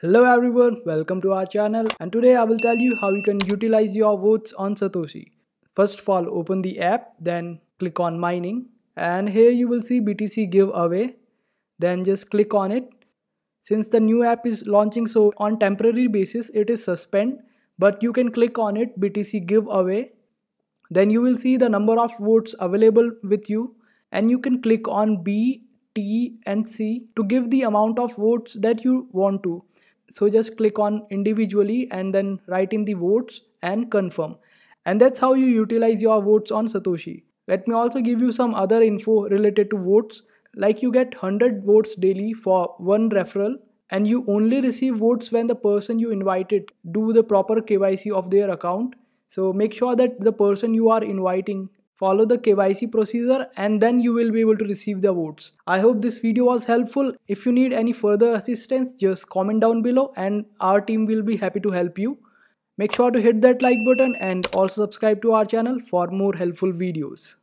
Hello everyone, welcome to our channel, and today I will tell you how you can utilize your votes on Satoshi. First of all, open the app, then click on mining, and here you will see BTC giveaway. Then just click on it. Since the new app is launching, so on temporary basis it is suspend, but you can click on it BTC giveaway. Then you will see the number of votes available with you, and you can click on B, T and C to give the amount of votes that you want to. So just click on individually and then write in the votes and confirm. And that's how you utilize your votes on Satoshi. Let me also give you some other info related to votes. Like you get 100 votes daily for one referral, and you only receive votes when the person you invited do the proper KYC of their account. So make sure that the person you are inviting follow the KYC procedure, and then you will be able to receive the votes. I hope this video was helpful. If you need any further assistance, just comment down below and our team will be happy to help you. Make sure to hit that like button and also subscribe to our channel for more helpful videos.